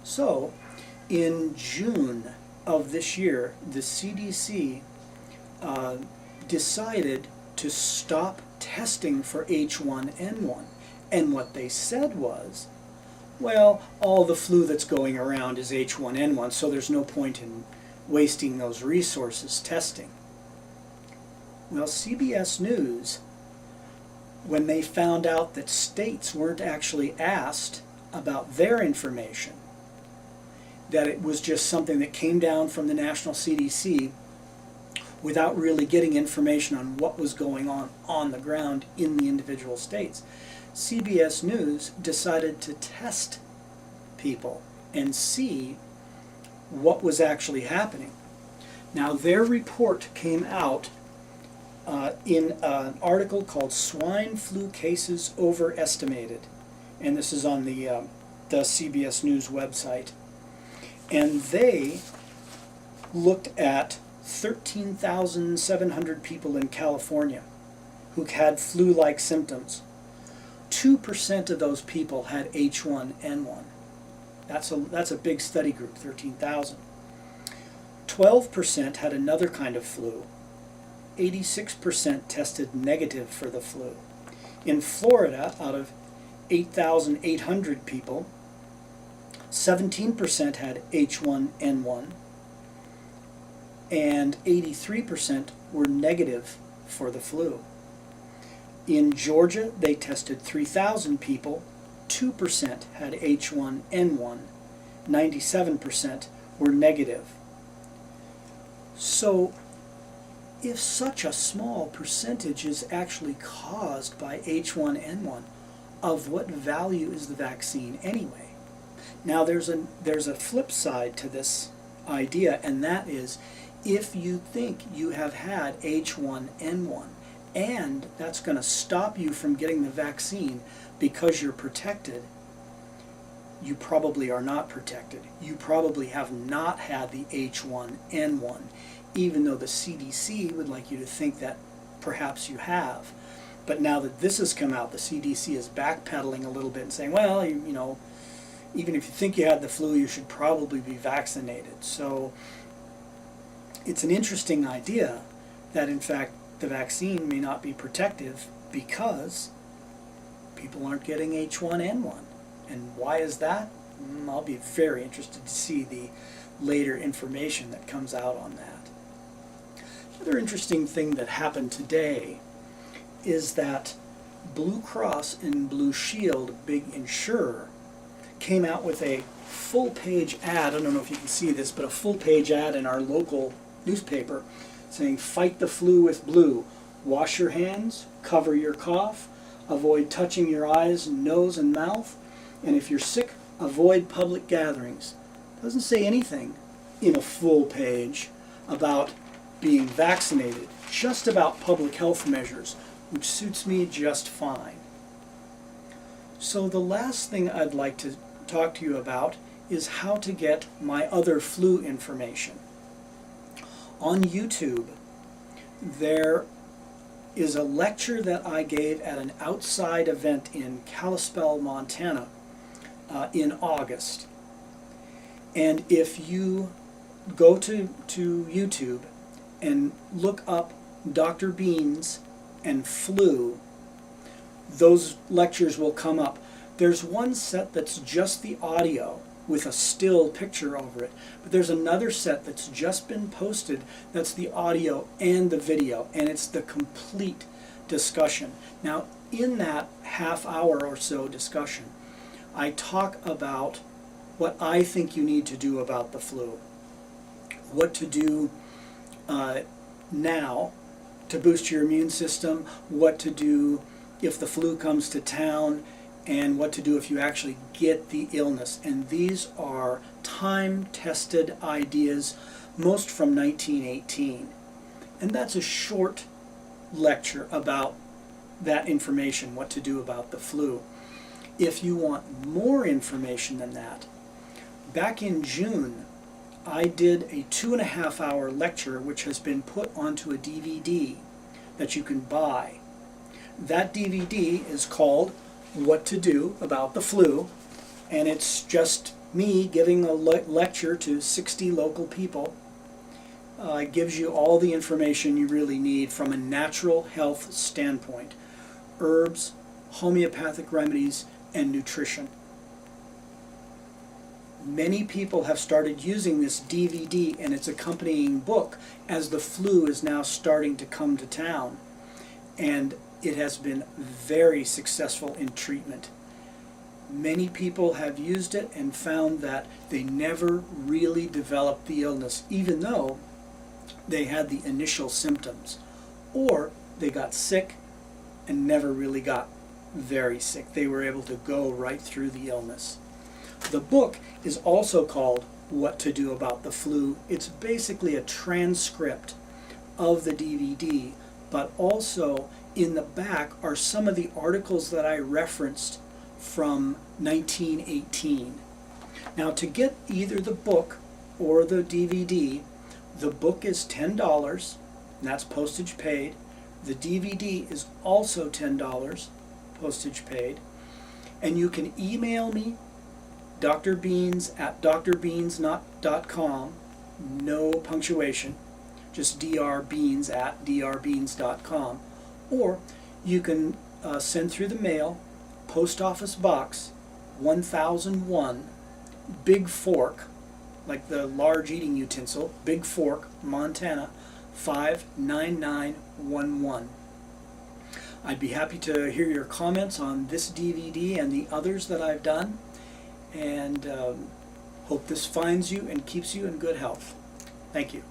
So, in June of this year, the CDC decided to stop testing for H1N1. And what they said was, well, all the flu that's going around is H1N1, so there's no point in wasting those resources testing. Well, CBS News, when they found out that states weren't actually asked about their information, that it was just something that came down from the national CDC without really getting information on what was going on the ground in the individual states, CBS News decided to test people and see what was actually happening. Now, their report came out in an article called "Swine Flu Cases Overestimated," and this is on the CBS News website. And they looked at 13,700 people in California who had flu-like symptoms. 2% of those people had H1N1. That's a big study group, 13,000. 12% had another kind of flu. 86% tested negative for the flu. In Florida, out of 8,800 people, 17% had H1N1, and 83% were negative for the flu. In Georgia, they tested 3,000 people, 2% had H1N1, 97% were negative. So, if such a small percentage is actually caused by H1N1, of what value is the vaccine anyway? Now there's a flip side to this idea, and that is, if you think you have had H1N1 and that's going to stop you from getting the vaccine because you're protected, you probably are not protected. You probably have not had the H1N1, even though the CDC would like you to think that perhaps you have. But now that this has come out, the CDC is backpedaling a little bit and saying, well, you know, even if you think you had the flu, you should probably be vaccinated. So it's an interesting idea that, in fact, the vaccine may not be protective because people aren't getting H1N1. And why is that? I'll be very interested to see the later information that comes out on that. Another interesting thing that happened today is that Blue Cross and Blue Shield, a big insurer, came out with a full-page ad. I don't know if you can see this, but a full-page ad in our local newspaper saying, "Fight the flu with Blue. Wash your hands, cover your cough, avoid touching your eyes, nose, and mouth, and if you're sick, avoid public gatherings." Doesn't say anything in a full page about being vaccinated, just about public health measures, which suits me just fine. So the last thing I'd like to talk to you about is how to get my other flu information. On YouTube, there is a lecture that I gave at an outside event in Kalispell, Montana in August. And if you go to YouTube and look up Dr. Beans and flu, those lectures will come up. There's one set that's just the audio with a still picture over it, but there's another set that's just been posted that's the audio and the video, and it's the complete discussion. Now, in that half-hour or so discussion, I talk about what I think you need to do about the flu, what to do now to boost your immune system, what to do if the flu comes to town, and what to do if you actually get the illness. And these are time-tested ideas, most from 1918. And that's a short lecture about that information, what to do about the flu. If you want more information than that, back in June, I did a 2.5-hour lecture which has been put onto a DVD that you can buy. That DVD is called "What to Do About the Flu," and it's just me giving a lecture to 60 local people gives you all the information you really need from a natural health standpoint. Herbs, homeopathic remedies, and nutrition. Many people have started using this DVD and its accompanying book as the flu is now starting to come to town. And it has been very successful in treatment. Many people have used it and found that they never really developed the illness, even though they had the initial symptoms. Or they got sick and never really got very sick. They were able to go right through the illness. The book is also called What to Do About the Flu. It's basically a transcript of the DVD, but also in the back are some of the articles that I referenced from 1918. Now, to get either the book or the DVD, the book is $10, and that's postage paid. The DVD is also $10, postage paid. And you can email me, drbeans@drbeans.com, no punctuation, just drbeans@drbeans.com. Or you can send through the mail, Post Office Box 1001, Big Fork, like the large eating utensil, Big Fork, Montana, 59911. I'd be happy to hear your comments on this DVD and the others that I've done, and hope this finds you and keeps you in good health. Thank you.